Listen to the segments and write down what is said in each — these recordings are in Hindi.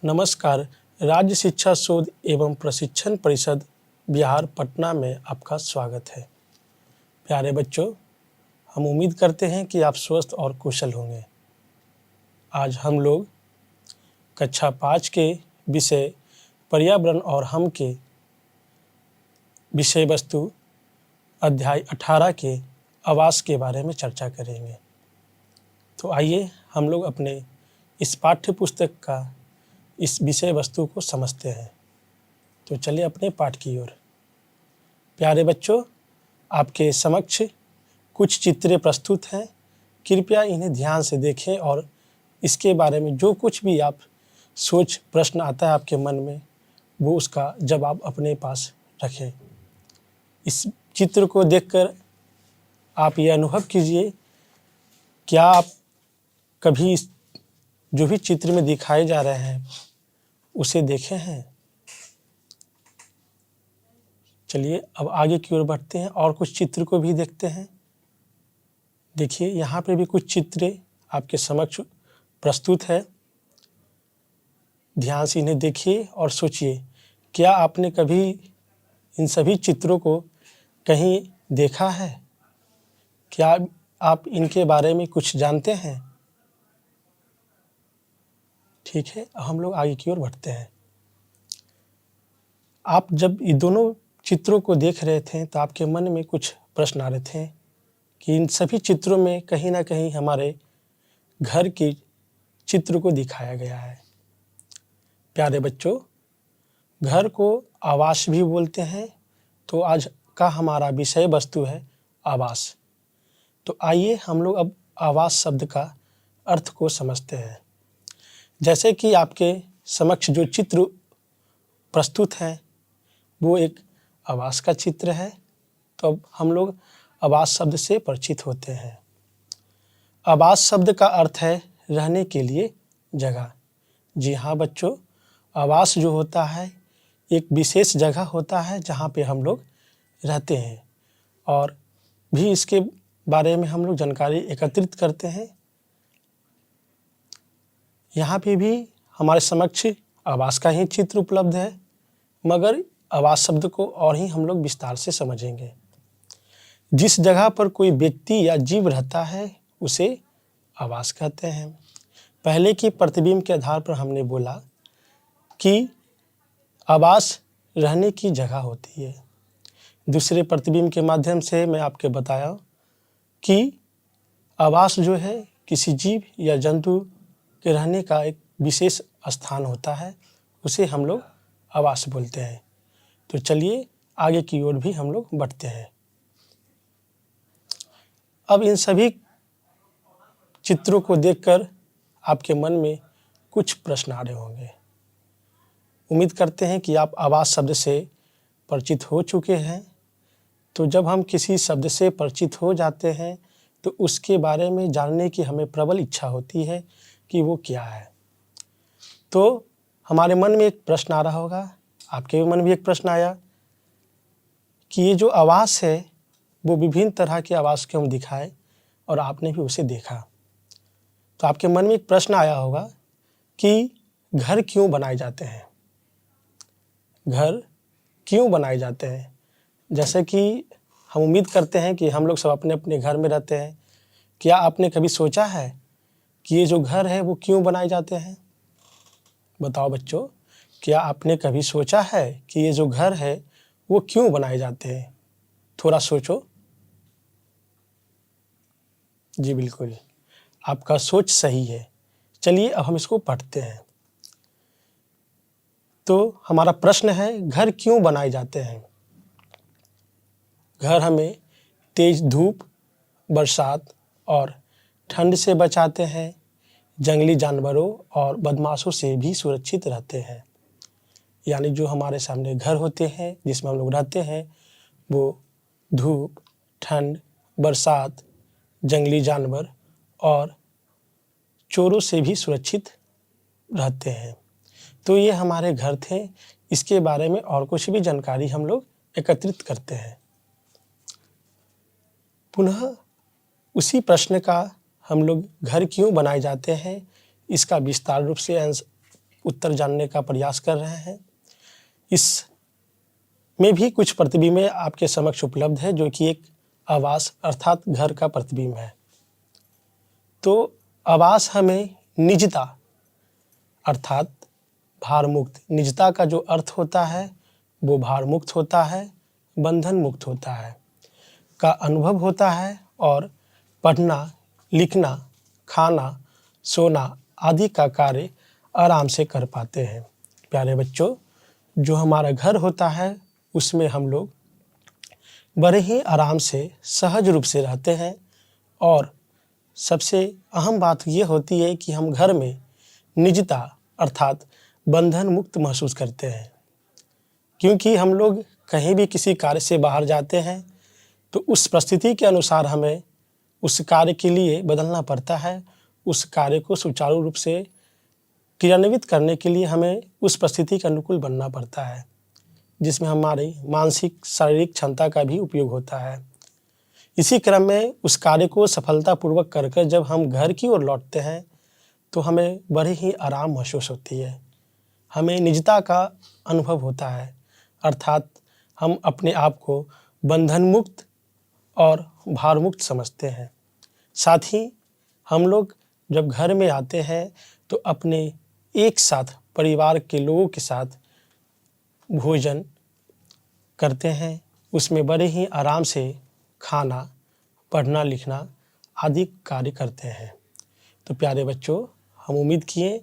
नमस्कार। राज्य शिक्षा शोध एवं प्रशिक्षण परिषद बिहार पटना में आपका स्वागत है। प्यारे बच्चों, हम उम्मीद करते हैं कि आप स्वस्थ और कुशल होंगे। आज हम लोग कक्षा 5 के विषय पर्यावरण और हम के विषय वस्तु अध्याय 18 के आवास के बारे में चर्चा करेंगे। तो आइए हम लोग अपने इस पाठ्य पुस्तक का इस विषय वस्तु को समझते हैं। तो चलिए अपने पाठ की ओर। प्यारे बच्चों, आपके समक्ष कुछ चित्रें प्रस्तुत हैं। कृपया इन्हें ध्यान से देखें और इसके बारे में जो कुछ भी आप सोच प्रश्न आता है आपके मन में, वो उसका जवाब अपने पास रखें। इस चित्र को देखकर आप ये अनुभव कीजिए, क्या आप कभी जो भी चित्र में दिखाए जा रहे हैं उसे देखे हैं? चलिए अब आगे की ओर बढ़ते हैं और कुछ चित्र को भी देखते हैं। देखिए, यहाँ पे भी कुछ चित्र आपके समक्ष प्रस्तुत है। ध्यान से इन्हें देखिए और सोचिए, क्या आपने कभी इन सभी चित्रों को कहीं देखा है? क्या आप इनके बारे में कुछ जानते हैं? ठीक है, अब हम लोग आगे की ओर बढ़ते हैं। आप जब ये दोनों चित्रों को देख रहे थे तो आपके मन में कुछ प्रश्न आ रहे थे कि इन सभी चित्रों में कहीं ना कहीं हमारे घर के चित्र को दिखाया गया है। प्यारे बच्चों, घर को आवास भी बोलते हैं। तो आज का हमारा विषय वस्तु है आवास। तो आइए हम लोग अब आवास शब्द का अर्थ को समझते हैं। जैसे कि आपके समक्ष जो चित्र प्रस्तुत है वो एक आवास का चित्र है। तो अब हम लोग आवास शब्द से परिचित होते हैं। आवास शब्द का अर्थ है रहने के लिए जगह। जी हाँ बच्चों, आवास जो होता है एक विशेष जगह होता है जहाँ पे हम लोग रहते हैं और भी इसके बारे में हम लोग जानकारी एकत्रित करते हैं। यहाँ पे भी हमारे समक्ष आवास का ही चित्र उपलब्ध है, मगर आवास शब्द को और ही हम लोग विस्तार से समझेंगे। जिस जगह पर कोई व्यक्ति या जीव रहता है उसे आवास कहते हैं। पहले की प्रतिबिंब के आधार पर हमने बोला कि आवास रहने की जगह होती है। दूसरे प्रतिबिंब के माध्यम से मैं आपके बताया कि आवास जो है किसी जीव या जंतु के रहने का एक विशेष स्थान होता है, उसे हम लोग आवास बोलते हैं। तो चलिए आगे की ओर भी हम लोग बढ़ते हैं। अब इन सभी चित्रों को देखकर आपके मन में कुछ प्रश्न आ रहे होंगे। उम्मीद करते हैं कि आप आवास शब्द से परिचित हो चुके हैं। तो जब हम किसी शब्द से परिचित हो जाते हैं तो उसके बारे में जानने की हमें प्रबल इच्छा होती है कि वो क्या है। तो हमारे मन में एक प्रश्न आ रहा होगा, आपके मन में भी एक प्रश्न आया कि ये जो आवास है वो विभिन्न तरह के आवास के हम दिखाए और आपने भी उसे देखा। तो आपके मन में एक प्रश्न आया होगा कि घर क्यों बनाए जाते हैं? घर क्यों बनाए जाते हैं? जैसे कि हम उम्मीद करते हैं कि हम लोग सब अपने अपने घर में रहते हैं। क्या आपने कभी सोचा है कि ये जो घर है वो क्यों बनाए जाते हैं? बताओ बच्चों, क्या आपने कभी सोचा है कि ये जो घर है वो क्यों बनाए जाते हैं? थोड़ा सोचो। जी बिल्कुल, आपका सोच सही है। चलिए अब हम इसको पढ़ते हैं। तो हमारा प्रश्न है, घर क्यों बनाए जाते हैं? घर हमें तेज धूप, बरसात और ठंड से बचाते हैं। जंगली जानवरों और बदमाशों से भी सुरक्षित रहते हैं। यानी जो हमारे सामने घर होते हैं जिसमें हम लोग रहते हैं वो धूप, ठंड, बरसात, जंगली जानवर और चोरों से भी सुरक्षित रहते हैं। तो ये हमारे घर थे। इसके बारे में और कुछ भी जानकारी हम लोग एकत्रित करते हैं। पुनः उसी प्रश्न का हम लोग घर क्यों बनाए जाते हैं इसका विस्तार रूप से उत्तर जानने का प्रयास कर रहे हैं। इस में भी कुछ प्रतिबिंबें आपके समक्ष उपलब्ध है, जो कि एक आवास अर्थात घर का प्रतिबिंब है। तो आवास हमें निजता अर्थात भारमुक्त, निजता का जो अर्थ होता है वो भारमुक्त होता है, बंधन मुक्त होता है, का अनुभव होता है और पढ़ना, लिखना, खाना, सोना आदि का कार्य आराम से कर पाते हैं। प्यारे बच्चों, जो हमारा घर होता है उसमें हम लोग बड़े ही आराम से सहज रूप से रहते हैं और सबसे अहम बात ये होती है कि हम घर में निजता अर्थात बंधन मुक्त महसूस करते हैं, क्योंकि हम लोग कहीं भी किसी कार्य से बाहर जाते हैं तो उस परिस्थिति के अनुसार हमें उस कार्य के लिए बदलना पड़ता है। उस कार्य को सुचारू रूप से क्रियान्वित करने के लिए हमें उस परिस्थिति के अनुकूल बनना पड़ता है, जिसमें हमारी मानसिक शारीरिक क्षमता का भी उपयोग होता है। इसी क्रम में उस कार्य को सफलतापूर्वक कर जब हम घर की ओर लौटते हैं तो हमें बड़ी ही आराम महसूस होती है, हमें निजता का अनुभव होता है, अर्थात हम अपने आप को बंधन मुक्त और भार मुक्त समझते हैं। साथ ही हम लोग जब घर में आते हैं तो अपने एक साथ परिवार के लोगों के साथ भोजन करते हैं, उसमें बड़े ही आराम से खाना, पढ़ना, लिखना आदि कार्य करते हैं। तो प्यारे बच्चों, हम उम्मीद किए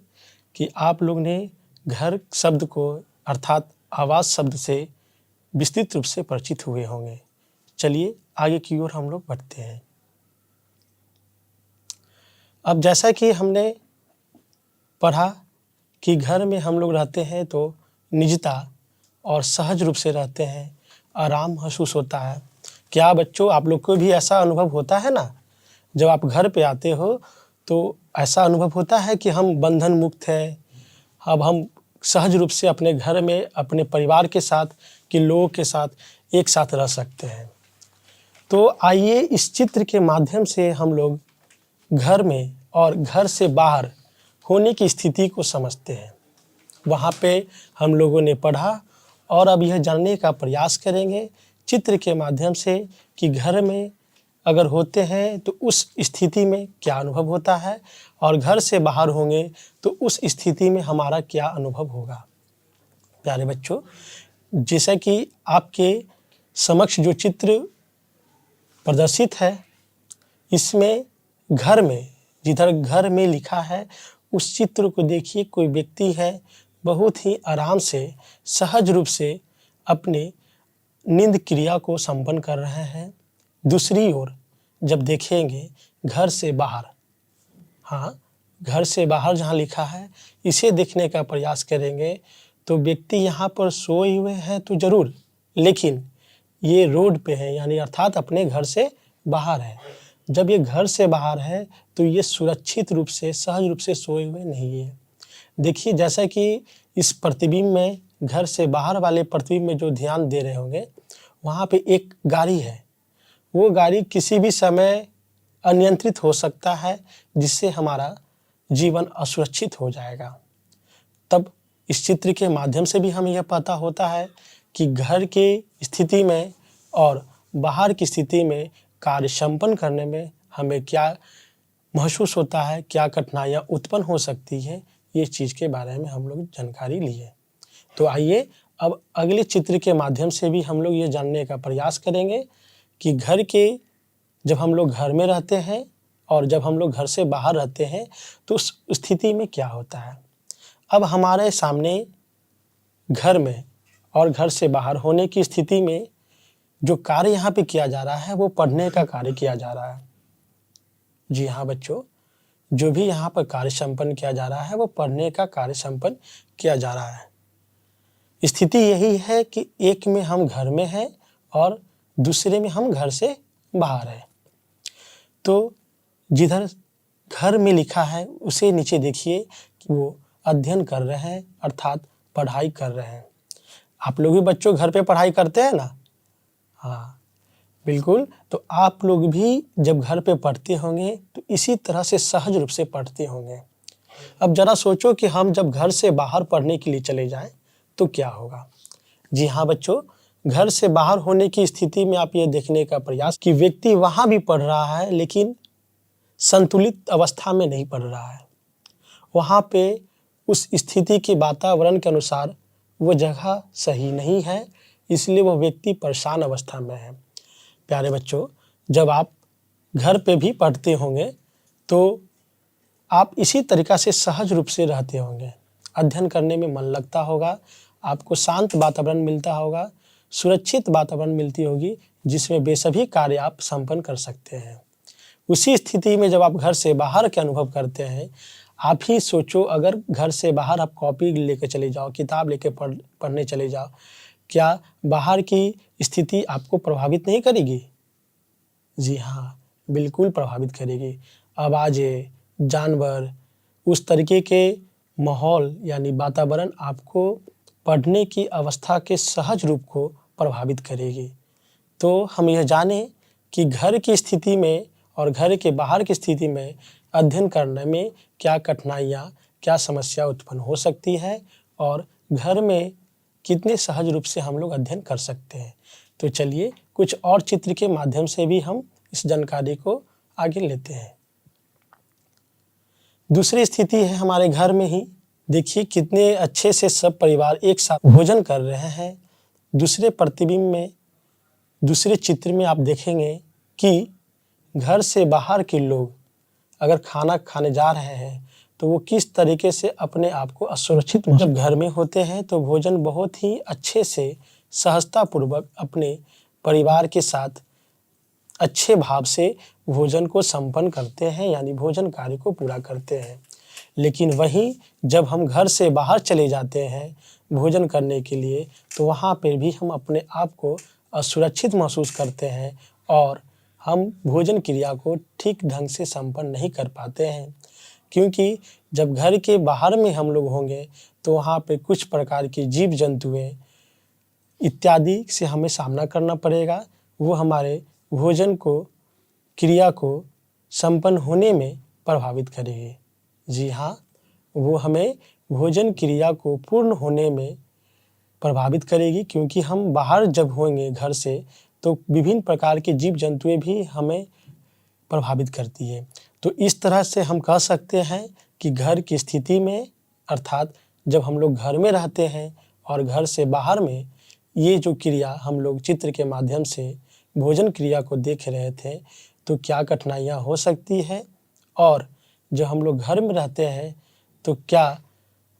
कि आप लोग ने घर शब्द को अर्थात आवास शब्द से विस्तृत रूप से परिचित हुए होंगे। चलिए आगे की ओर हम लोग बढ़ते हैं। अब जैसा कि हमने पढ़ा कि घर में हम लोग रहते हैं तो निजता और सहज रूप से रहते हैं, आराम महसूस होता है। क्या बच्चों, आप लोग को भी ऐसा अनुभव होता है ना? जब आप घर पे आते हो तो ऐसा अनुभव होता है कि हम बंधन मुक्त हैं, अब हम सहज रूप से अपने घर में अपने परिवार के साथ के लोगों के साथ एक साथ रह सकते हैं। तो आइए इस चित्र के माध्यम से हम लोग घर में और घर से बाहर होने की स्थिति को समझते हैं। वहाँ पे हम लोगों ने पढ़ा और अब यह जानने का प्रयास करेंगे चित्र के माध्यम से कि घर में अगर होते हैं तो उस स्थिति में क्या अनुभव होता है और घर से बाहर होंगे तो उस स्थिति में हमारा क्या अनुभव होगा। प्यारे बच्चों, जैसा कि आपके समक्ष जो चित्र प्रदर्शित है, इसमें घर में, जिधर घर में लिखा है उस चित्र को देखिए। कोई व्यक्ति है, बहुत ही आराम से सहज रूप से अपने नींद क्रिया को संपन्न कर रहे हैं। दूसरी ओर जब देखेंगे घर से बाहर, हाँ, घर से बाहर जहाँ लिखा है इसे देखने का प्रयास करेंगे तो व्यक्ति यहाँ पर सोए हुए हैं तो जरूर, लेकिन ये रोड पे है, यानी अर्थात अपने घर से बाहर है। जब ये घर से बाहर है तो ये सुरक्षित रूप से, सहज रूप से सोए हुए नहीं है। देखिए, जैसा कि इस प्रतिबिंब में, घर से बाहर वाले प्रतिबिंब में जो ध्यान दे रहे होंगे, वहाँ पे एक गाड़ी है। वो गाड़ी किसी भी समय अनियंत्रित हो सकता है, जिससे हमारा जीवन असुरक्षित हो जाएगा। तब इस चित्र के माध्यम से भी हमें यह पता होता है कि घर के स्थिति में और बाहर की स्थिति में कार्य संपन्न करने में हमें क्या महसूस होता है, क्या कठिनाइयाँ उत्पन्न हो सकती है, ये चीज़ के बारे में हम लोग जानकारी लिए। तो आइए अब अगले चित्र के माध्यम से भी हम लोग ये जानने का प्रयास करेंगे कि घर के, जब हम लोग घर में रहते हैं और जब हम लोग घर से बाहर रहते हैं तो उस स्थिति में क्या होता है। अब हमारे सामने घर में और घर से बाहर होने की स्थिति में जो कार्य यहाँ पे किया जा रहा है वो पढ़ने का कार्य किया जा रहा है। जी हाँ बच्चों, जो भी यहाँ पर कार्य संपन्न किया जा रहा है वो पढ़ने का कार्य संपन्न किया जा रहा है। स्थिति यही है कि एक में हम घर में हैं और दूसरे में हम घर से बाहर हैं। तो जिधर घर में लिखा है उसे नीचे देखिए कि वो अध्ययन कर रहे हैं, अर्थात पढ़ाई कर रहे हैं। आप लोग भी बच्चों घर पे पढ़ाई करते हैं ना? हाँ, बिल्कुल। तो आप लोग भी जब घर पे पढ़ते होंगे तो इसी तरह से सहज रूप से पढ़ते होंगे। अब जरा सोचो कि हम जब घर से बाहर पढ़ने के लिए चले जाएं तो क्या होगा। जी हाँ बच्चों, घर से बाहर होने की स्थिति में आप ये देखने का प्रयास कि व्यक्ति वहां भी पढ़ रहा है लेकिन संतुलित अवस्था में नहीं पढ़ रहा है। वहां पे उस स्थिति के वातावरण के अनुसार वो जगह सही नहीं है, इसलिए वह व्यक्ति परेशान अवस्था में है। प्यारे बच्चों, जब आप घर पे भी पढ़ते होंगे तो आप इसी तरीका से सहज रूप से रहते होंगे। अध्ययन करने में मन लगता होगा, आपको शांत वातावरण मिलता होगा, सुरक्षित वातावरण मिलती होगी जिसमें बेसभी कार्य आप संपन्न कर सकते हैं। उसी स्थिति में जब आप घर से बाहर के अनुभव करते हैं, आप ही सोचो अगर घर से बाहर आप कॉपी लेके चले जाओ, किताब लेके पढ़ने चले जाओ, क्या बाहर की स्थिति आपको प्रभावित नहीं करेगी? जी हाँ, बिल्कुल प्रभावित करेगी। आवाज़ें, जानवर, उस तरीके के माहौल यानी वातावरण आपको पढ़ने की अवस्था के सहज रूप को प्रभावित करेगी। तो हम यह जानें कि घर की स्थिति में और घर के बाहर की स्थिति में अध्ययन करने में क्या कठिनाइयाँ, क्या समस्या उत्पन्न हो सकती है और घर में कितने सहज रूप से हम लोग अध्ययन कर सकते हैं। तो चलिए कुछ और चित्र के माध्यम से भी हम इस जानकारी को आगे लेते हैं। दूसरी स्थिति है हमारे घर में ही। देखिए कितने अच्छे से सब परिवार एक साथ भोजन कर रहे हैं। दूसरे प्रतिबिंब में, दूसरे चित्र में आप देखेंगे कि घर से बाहर के लोग अगर खाना खाने जा रहे हैं तो वो किस तरीके से अपने आप को असुरक्षित जब घर में होते हैं तो भोजन बहुत ही अच्छे से सहजतापूर्वक अपने परिवार के साथ अच्छे भाव से भोजन को संपन्न करते हैं, यानी भोजन कार्य को पूरा करते हैं। लेकिन वहीं जब हम घर से बाहर चले जाते हैं भोजन करने के लिए तो वहाँ पर भी हम अपने आप को असुरक्षित महसूस करते हैं और हम भोजन क्रिया को ठीक ढंग से संपन्न नहीं कर पाते हैं, क्योंकि जब घर के बाहर में हम लोग होंगे तो वहाँ पे कुछ प्रकार की जीव जंतुएं इत्यादि से हमें सामना करना पड़ेगा। वो हमारे भोजन को, क्रिया को संपन्न होने में प्रभावित करेगी। जी हाँ, वो हमें भोजन क्रिया को पूर्ण होने में प्रभावित करेगी, क्योंकि हम बाहर जब होंगे घर से तो विभिन्न प्रकार के जीव जंतुएं भी हमें प्रभावित करती है। तो इस तरह से हम कह सकते हैं कि घर की स्थिति में, अर्थात जब हम लोग घर में रहते हैं और घर से बाहर में ये जो क्रिया हम लोग चित्र के माध्यम से भोजन क्रिया को देख रहे थे तो क्या कठिनाइयाँ हो सकती है और जब हम लोग घर में रहते हैं तो क्या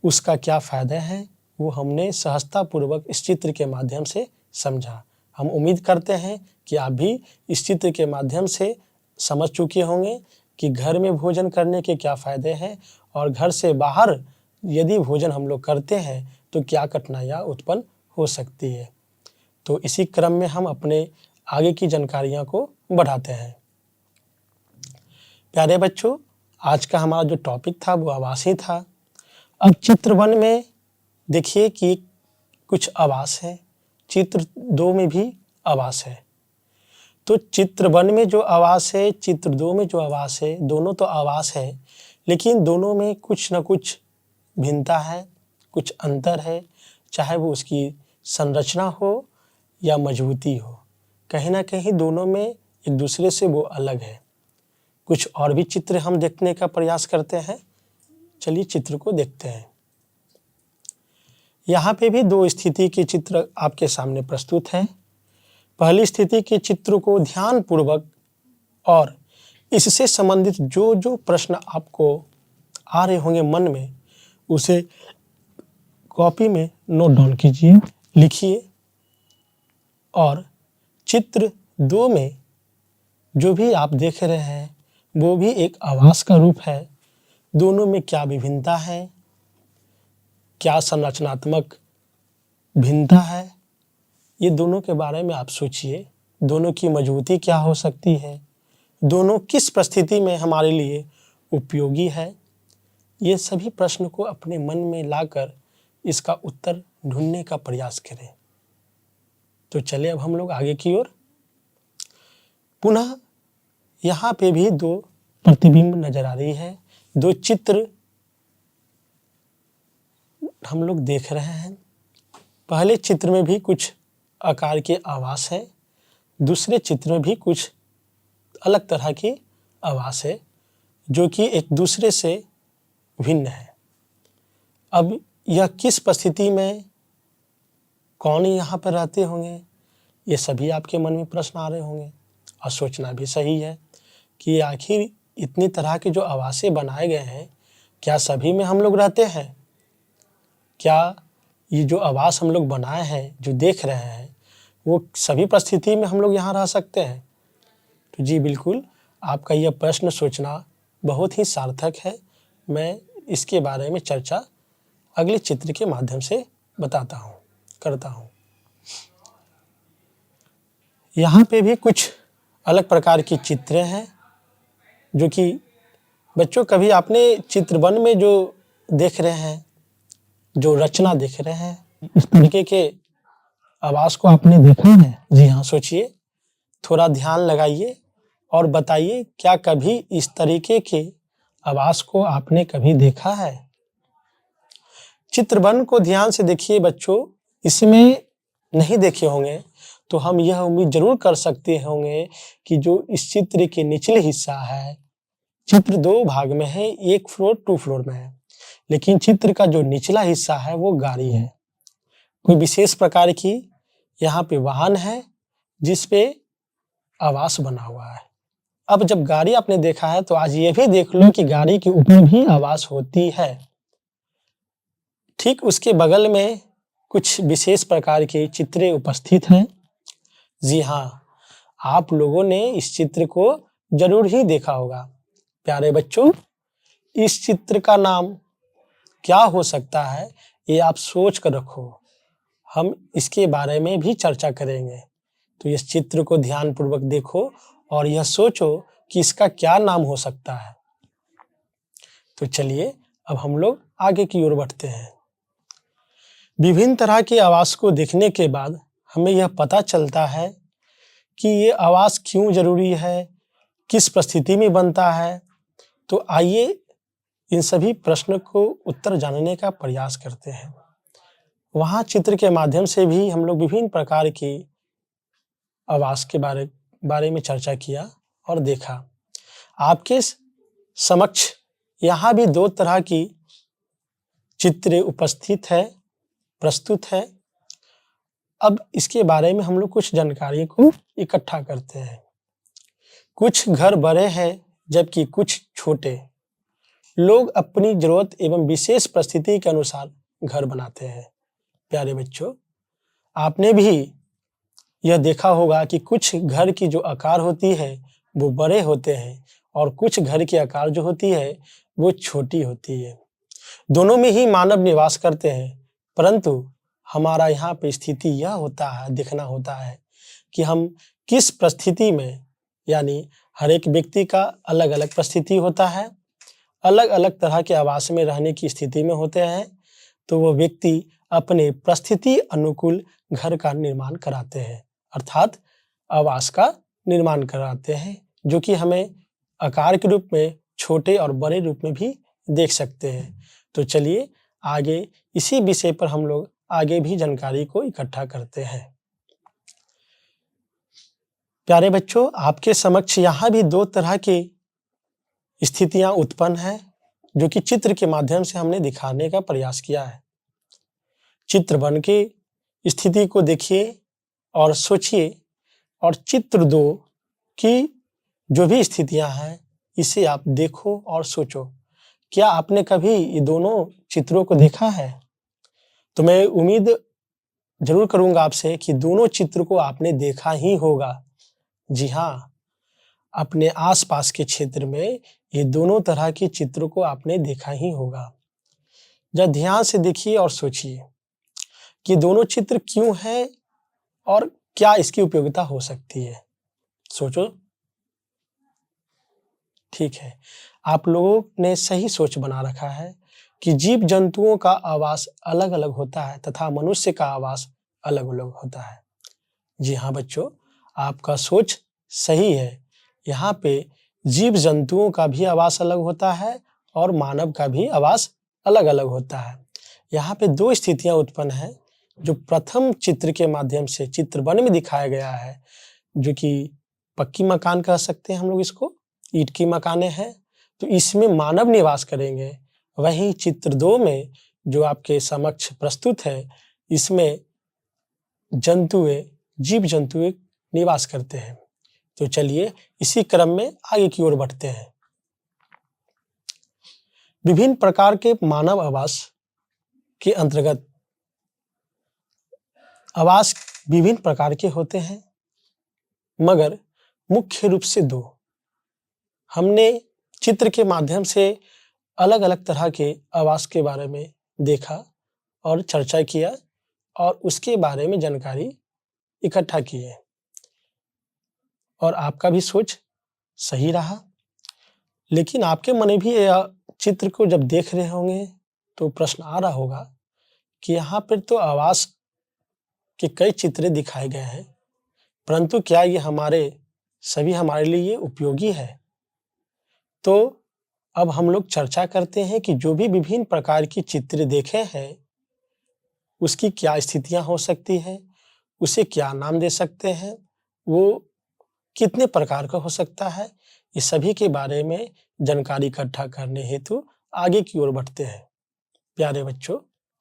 उसका क्या फ़ायदा है, वो हमने सहजतापूर्वक इस चित्र के माध्यम से समझा। हम उम्मीद करते हैं कि आप भी इस चित्र के माध्यम से समझ चुके होंगे कि घर में भोजन करने के क्या फ़ायदे हैं और घर से बाहर यदि भोजन हम लोग करते हैं तो क्या कठिनाइयाँ उत्पन्न हो सकती है। तो इसी क्रम में हम अपने आगे की जानकारियाँ को बढ़ाते हैं। प्यारे बच्चों, आज का हमारा जो टॉपिक था वो आवास ही था। अब चित्र 1 में देखिए कि कुछ आवास है, चित्र 2 में भी आवास है। तो चित्र 1 में जो आवास है, चित्र 2 में जो आवास है, दोनों तो आवास है, लेकिन दोनों में कुछ न कुछ भिन्नता है, कुछ अंतर है, चाहे वो उसकी संरचना हो या मजबूती हो। कहीं ना कहीं दोनों में एक दूसरे से वो अलग है। कुछ और भी चित्र हम देखने का प्रयास करते हैं। चलिए चित्र को देखते हैं। यहाँ पे भी 2 स्थिति के चित्र आपके सामने प्रस्तुत हैं। पहली स्थिति के चित्र को ध्यानपूर्वक और इससे संबंधित जो जो प्रश्न आपको आ रहे होंगे मन में, उसे कॉपी में नोट डाउन कीजिए, लिखिए। और चित्र 2 में जो भी आप देख रहे हैं वो भी एक आवास का रूप है। दोनों में क्या विभिन्नता है, क्या संरचनात्मक भिन्नता है, ये दोनों के बारे में आप सोचिए। दोनों की मजबूती क्या हो सकती है, दोनों किस परिस्थिति में हमारे लिए उपयोगी है, ये सभी प्रश्न को अपने मन में लाकर इसका उत्तर ढूंढने का प्रयास करें। तो चलिए अब हम लोग आगे की ओर। पुनः यहाँ पे भी 2 प्रतिबिंब नजर आ रही है, 2 चित्र हम लोग देख रहे हैं, पहले चित्र में भी कुछ आकार के आवास है, दूसरे चित्र में भी कुछ अलग तरह की आवास है जो कि एक दूसरे से भिन्न है। अब यह किस परिस्थिति में कौन यहाँ पर रहते होंगे, ये सभी आपके मन में प्रश्न आ रहे होंगे। और सोचना भी सही है कि आखिर इतनी तरह के जो आवासें बनाए गए हैं, क्या सभी में हम लोग रहते हैं? क्या ये जो आवास हम लोग बनाए हैं, जो देख रहे हैं, वो सभी परिस्थिति में हम लोग यहाँ रह सकते हैं? तो जी बिल्कुल, आपका यह प्रश्न सोचना बहुत ही सार्थक है। मैं इसके बारे में चर्चा अगले चित्र के माध्यम से बताता हूँ, करता हूँ। यहाँ पे भी कुछ अलग प्रकार की चित्र हैं जो कि बच्चों कभी आपने चित्र वन में जो देख रहे हैं, जो रचना देख रहे हैं, इस तरीके के आवास को आपने देखा है? जी हाँ, सोचिए, थोड़ा ध्यान लगाइए और बताइए, क्या कभी इस तरीके के आवास को आपने कभी देखा है? चित्र वन को ध्यान से देखिए बच्चों, इसमें नहीं देखे होंगे तो हम यह उम्मीद जरूर कर सकते होंगे कि जो इस चित्र के निचले हिस्सा है, चित्र दो भाग में है, एक फ्लोर 2 फ्लोर में है, लेकिन चित्र का जो निचला हिस्सा है वो गाड़ी है। कोई विशेष प्रकार की यहाँ पे वाहन है जिस पे आवास बना हुआ है। अब जब गाड़ी आपने देखा है तो आज ये भी देख लो कि गाड़ी के ऊपर भी आवास होती है। ठीक उसके बगल में कुछ विशेष प्रकार के चित्रें उपस्थित हैं। जी हाँ, आप लोगों ने इस चित्र को जरूर ही देखा होगा। प्यारे बच्चों, इस चित्र का नाम क्या हो सकता है, ये आप सोच कर रखो। हम इसके बारे में भी चर्चा करेंगे। तो इस चित्र को ध्यानपूर्वक देखो और यह सोचो कि इसका क्या नाम हो सकता है। तो चलिए अब हम लोग आगे की ओर बढ़ते हैं। विभिन्न तरह के आवास को देखने के बाद हमें यह पता चलता है कि ये आवास क्यों जरूरी है, किस परिस्थिति में बनता है। तो आइए इन सभी प्रश्नों को उत्तर जानने का प्रयास करते हैं। वहाँ चित्र के माध्यम से भी हम लोग विभिन्न प्रकार की आवास के बारे में चर्चा किया और देखा। आपके समक्ष यहाँ भी 2 तरह की चित्र उपस्थित है, प्रस्तुत है। अब इसके बारे में हम लोग कुछ जानकारी को इकट्ठा करते हैं। कुछ घर बड़े हैं जबकि कुछ छोटे। लोग अपनी जरूरत एवं विशेष परिस्थिति के अनुसार घर बनाते हैं। प्यारे बच्चों, आपने भी यह देखा होगा कि कुछ घर की जो आकार होती है वो बड़े होते हैं और कुछ घर की आकार जो होती है वो छोटी होती है। दोनों में ही मानव निवास करते हैं, परंतु हमारा यहाँ पे स्थिति यह होता है, देखना होता है कि हम किस परिस्थिति में, यानी हर एक व्यक्ति का अलग अलग परिस्थिति होता है, अलग अलग तरह के आवास में रहने की स्थिति में होते हैं, तो वो व्यक्ति अपने परिस्थिति अनुकूल घर का निर्माण कराते हैं, अर्थात आवास का निर्माण कराते हैं, जो कि हमें आकार के रूप में छोटे और बड़े रूप में भी देख सकते हैं। तो चलिए आगे इसी विषय पर हम लोग आगे भी जानकारी को इकट्ठा करते हैं। प्यारे बच्चों, आपके समक्ष यहाँ भी 2 तरह की स्थितियां उत्पन्न हैं जो कि चित्र के माध्यम से हमने दिखाने का प्रयास किया है। चित्र 1 की स्थिति को देखिए और सोचिए, और चित्र 2 की जो भी स्थितियां हैं इसे आप देखो और सोचो। क्या आपने कभी ये दोनों चित्रों को देखा है? तो मैं उम्मीद जरूर करूंगा आपसे कि दोनों चित्र को आपने देखा ही होगा। जी हाँ, अपने आसपास के क्षेत्र में ये दोनों तरह के चित्रों को आपने देखा ही होगा। जब ध्यान से देखिए और सोचिए कि दोनों चित्र क्यों हैं और क्या इसकी उपयोगिता हो सकती है। सोचो। ठीक है, आप लोगों ने सही सोच बना रखा है कि जीव जंतुओं का आवास अलग अलग होता है तथा मनुष्य का आवास अलग अलग होता है। जी हाँ बच्चों, आपका सोच सही है। यहाँ पे जीव जंतुओं का भी आवास अलग होता है और मानव का भी आवास अलग अलग होता है। यहाँ पे दो स्थितियां उत्पन्न हैं जो प्रथम चित्र के माध्यम से चित्र वन में दिखाया गया है, जो कि पक्की मकान कह सकते हैं हम लोग इसको, ईंट की मकानें हैं, तो इसमें मानव निवास करेंगे। वहीं चित्र 2 में जो आपके समक्ष प्रस्तुत है, इसमें जंतुएं, जीव जंतुएं निवास करते हैं। तो चलिए इसी क्रम में आगे की ओर बढ़ते हैं। विभिन्न प्रकार के मानव आवास के अंतर्गत आवास विभिन्न प्रकार के होते हैं, मगर मुख्य रूप से 2। हमने चित्र के माध्यम से अलग अलग तरह के आवास के बारे में देखा और चर्चा किया और उसके बारे में जानकारी इकट्ठा की है, और आपका भी सोच सही रहा। लेकिन आपके मन में भी यह चित्र को जब देख रहे होंगे तो प्रश्न आ रहा होगा कि यहाँ पर तो आवास के कई चित्र दिखाए गए हैं, परंतु क्या ये हमारे लिए उपयोगी है? तो अब हम लोग चर्चा करते हैं कि जो भी विभिन्न प्रकार की चित्र देखे हैं, उसकी क्या स्थितियां हो सकती है, उसे क्या नाम दे सकते हैं, वो कितने प्रकार का हो सकता है, इस सभी के बारे में जानकारी इकट्ठा करने हेतु आगे की ओर बढ़ते हैं। प्यारे बच्चों,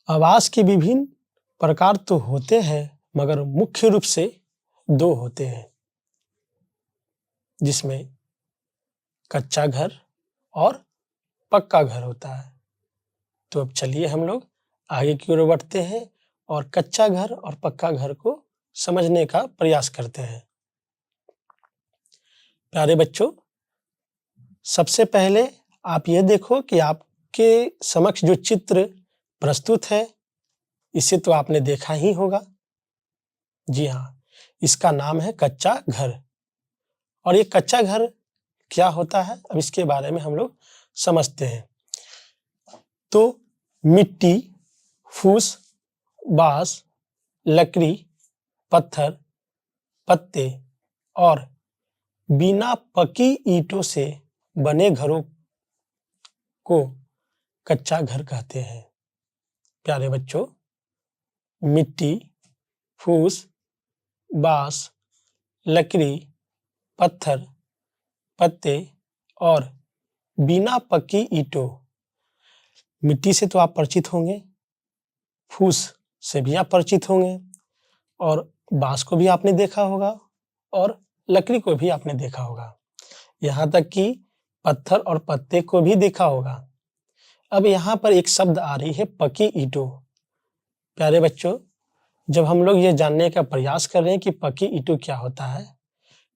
आवास के विभिन्न प्रकार तो होते हैं, मगर मुख्य रूप से 2 होते हैं, जिसमें कच्चा घर और पक्का घर होता है। तो अब चलिए हम लोग आगे की ओर बढ़ते हैं और कच्चा घर और पक्का घर को समझने का प्रयास करते हैं। प्यारे बच्चों, सबसे पहले आप ये देखो कि आपके समक्ष जो चित्र प्रस्तुत है, इसे तो आपने देखा ही होगा। जी हाँ, इसका नाम है कच्चा घर। और ये कच्चा घर क्या होता है, अब इसके बारे में हम लोग समझते हैं। तो मिट्टी, फूस, बांस, लकड़ी, पत्थर, पत्ते और बिना पकी ईंटों से बने घरों को कच्चा घर कहते हैं। प्यारे बच्चों, मिट्टी, फूस, बांस, लकड़ी, पत्थर, पत्ते और बिना पकी ईंटों, मिट्टी से तो आप परिचित होंगे, फूस से भी आप परिचित होंगे, और बांस को भी आपने देखा होगा और लकड़ी को भी आपने देखा होगा, यहाँ तक कि पत्थर और पत्ते को भी देखा होगा। अब यहाँ पर एक शब्द आ रही है, पकी ईंटों। प्यारे बच्चों, जब हम लोग ये जानने का प्रयास कर रहे हैं कि पकी ईंटों क्या होता है,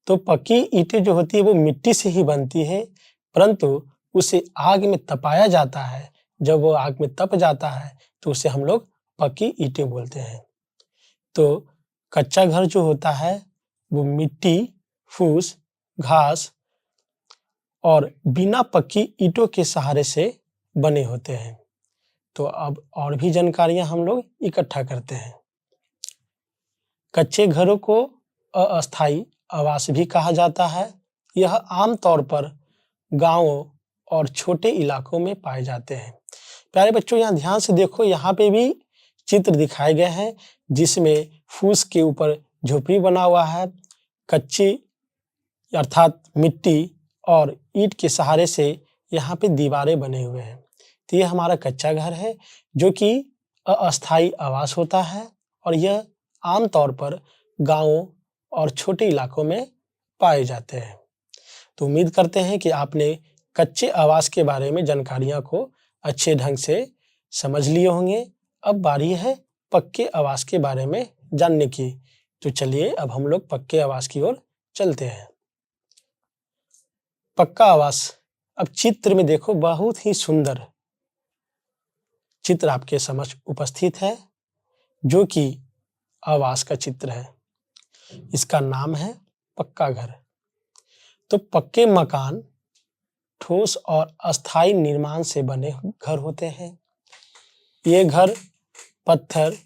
तो पकी ईंटें जो होती है वो मिट्टी से ही बनती है, परंतु उसे आग में तपाया जाता है। जब वो आग में तप जाता है तो उसे हम लोग पकी ईंटें बोलते हैं। तो कच्चा घर जो होता है वो मिट्टी, फूस, घास और बिना पक्की ईंटों के सहारे से बने होते हैं। तो अब और भी जानकारियां हम लोग इकट्ठा करते हैं। कच्चे घरों को अस्थायी आवास भी कहा जाता है। यह आमतौर पर गांवों और छोटे इलाकों में पाए जाते हैं। प्यारे बच्चों, यहाँ ध्यान से देखो, यहाँ पे भी चित्र दिखाए गए हैं जिसमें फूस के ऊपर झोपड़ी बना हुआ है, कच्ची अर्थात मिट्टी और ईंट के सहारे से यहाँ पे दीवारें बने हुए हैं। तो ये हमारा कच्चा घर है जो कि अस्थायी आवास होता है, और यह आमतौर पर गांवों और छोटे इलाकों में पाए जाते हैं। तो उम्मीद करते हैं कि आपने कच्चे आवास के बारे में जानकारियां को अच्छे ढंग से समझ लिए होंगे। अब बारी है पक्के आवास के बारे में जानने की। तो चलिए अब हम लोग पक्के आवास की ओर चलते हैं। पक्का आवास, अब चित्र में देखो, बहुत ही सुंदर चित्र आपके समक्ष उपस्थित है, जो कि आवास का चित्र है। इसका नाम है पक्का घर। तो पक्के मकान ठोस और अस्थायी निर्माण से बने घर होते हैं। ये घर पत्थर,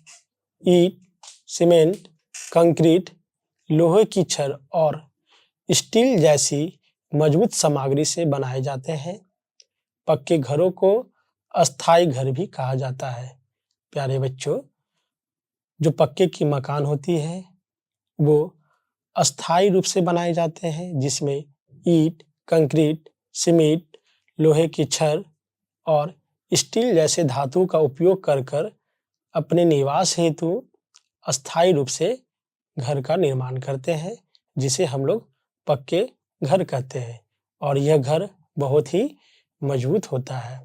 ईंट, सीमेंट, कंक्रीट, लोहे की छड़ और स्टील जैसी मजबूत सामग्री से बनाए जाते हैं। पक्के घरों को अस्थायी घर भी कहा जाता है। प्यारे बच्चों, जो पक्के की मकान होती है वो अस्थायी रूप से बनाए जाते हैं, जिसमें ईंट, कंक्रीट, सीमेंट, लोहे की छड़ और स्टील जैसे धातु का उपयोग कर अपने निवास हेतु अस्थायी रूप से घर का निर्माण करते हैं, जिसे हम लोग पक्के घर कहते हैं। और यह घर बहुत ही मजबूत होता है।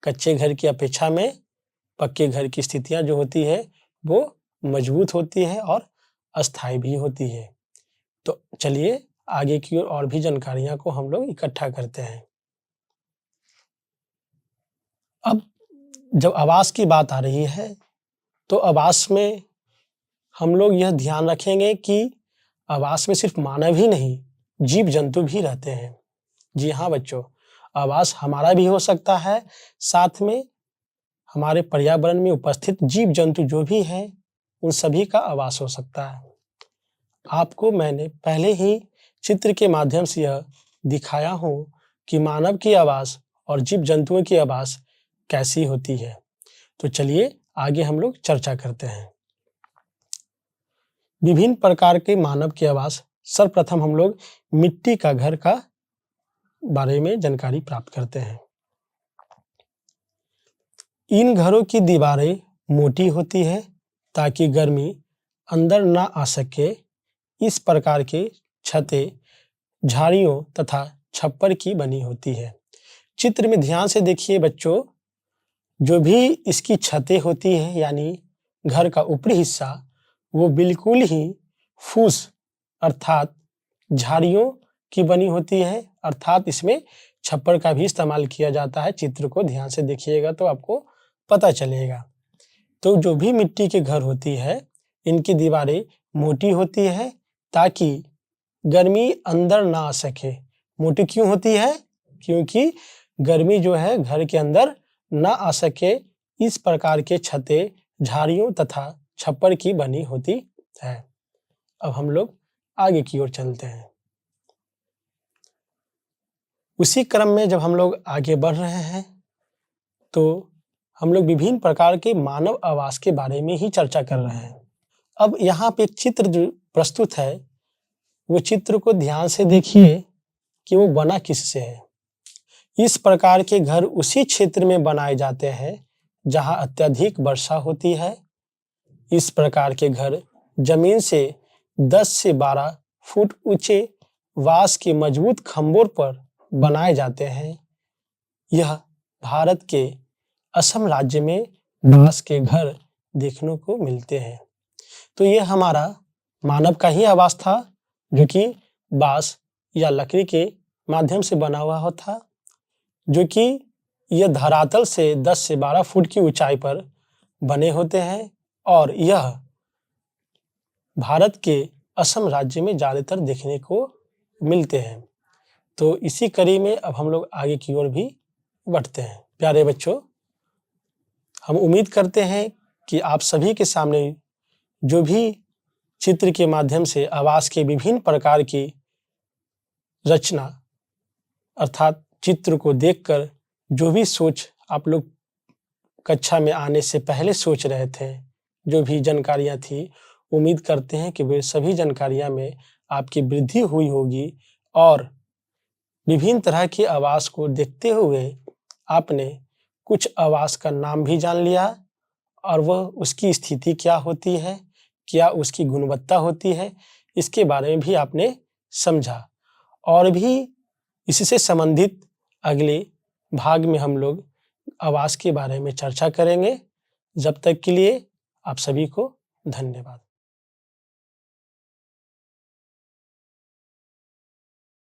कच्चे घर की अपेक्षा में पक्के घर की स्थितियां जो होती है वो मजबूत होती है और अस्थायी भी होती है। तो चलिए आगे की ओर और भी जानकारियां को हम लोग इकट्ठा करते हैं। अब जब आवास की बात आ रही है तो आवास में हम लोग यह ध्यान रखेंगे कि आवास में सिर्फ मानव ही नहीं, जीव जंतु भी रहते हैं। जी हाँ बच्चों, आवास हमारा भी हो सकता है, साथ में हमारे पर्यावरण में उपस्थित जीव जंतु जो भी हैं उन सभी का आवास हो सकता है। आपको मैंने पहले ही चित्र के माध्यम से यह दिखाया हूं कि मानव की आवास और जीव जंतुओं की आवास कैसी होती है। तो चलिए आगे हम लोग चर्चा करते हैं। विभिन्न प्रकार के मानव के आवास, सर्वप्रथम हम लोग मिट्टी का घर का बारे में जानकारी प्राप्त करते हैं। इन घरों की दीवारें मोटी होती है ताकि गर्मी अंदर ना आ सके। इस प्रकार के छतें झाड़ियों तथा छप्पर की बनी होती है। चित्र में ध्यान से देखिए बच्चों, जो भी इसकी छतें होती हैं यानी घर का ऊपरी हिस्सा, वो बिल्कुल ही फूस अर्थात झाड़ियों की बनी होती है, अर्थात इसमें छप्पर का भी इस्तेमाल किया जाता है। चित्र को ध्यान से देखिएगा तो आपको पता चलेगा। तो जो भी मिट्टी के घर होती है इनकी दीवारें मोटी होती है ताकि गर्मी अंदर ना आ सके। मोटी क्यों होती है? क्योंकि गर्मी जो है घर के अंदर ना आ सके। इस प्रकार के छतें झाड़ियों तथा छप्पर की बनी होती है। अब हम लोग आगे की ओर चलते हैं। उसी क्रम में जब हम लोग आगे बढ़ रहे हैं तो हम लोग विभिन्न प्रकार के मानव आवास के बारे में ही चर्चा कर रहे हैं। अब यहाँ पे एक चित्र जो प्रस्तुत है वो चित्र को ध्यान से देखिए कि वो बना किससे है। इस प्रकार के घर उसी क्षेत्र में बनाए जाते हैं जहाँ अत्यधिक वर्षा होती है। इस प्रकार के घर जमीन से 10 से 12 फुट ऊंचे बांस के मजबूत खंभों पर बनाए जाते हैं। यह भारत के असम राज्य में बांस के घर देखने को मिलते हैं। तो ये हमारा मानव का ही आवास था जो कि बांस या लकड़ी के माध्यम से बना हुआ था, जो कि यह धरातल से 10 से 12 फुट की ऊंचाई पर बने होते हैं और यह भारत के असम राज्य में ज्यादातर देखने को मिलते हैं। तो इसी कड़ी में अब हम लोग आगे की ओर भी बढ़ते हैं। प्यारे बच्चों, हम उम्मीद करते हैं कि आप सभी के सामने जो भी चित्र के माध्यम से आवास के विभिन्न प्रकार की रचना अर्थात चित्र को देखकर जो भी सोच आप लोग कक्षा में आने से पहले सोच रहे थे, जो भी जानकारियां थी, उम्मीद करते हैं कि वे सभी जानकारियां में आपकी वृद्धि हुई होगी और विभिन्न तरह के आवास को देखते हुए आपने कुछ आवास का नाम भी जान लिया और वह उसकी स्थिति क्या होती है, क्या उसकी गुणवत्ता होती है, इसके बारे में भी आपने समझा। और भी इससे संबंधित अगले भाग में हम लोग आवास के बारे में चर्चा करेंगे। जब तक के लिए आप सभी को धन्यवाद।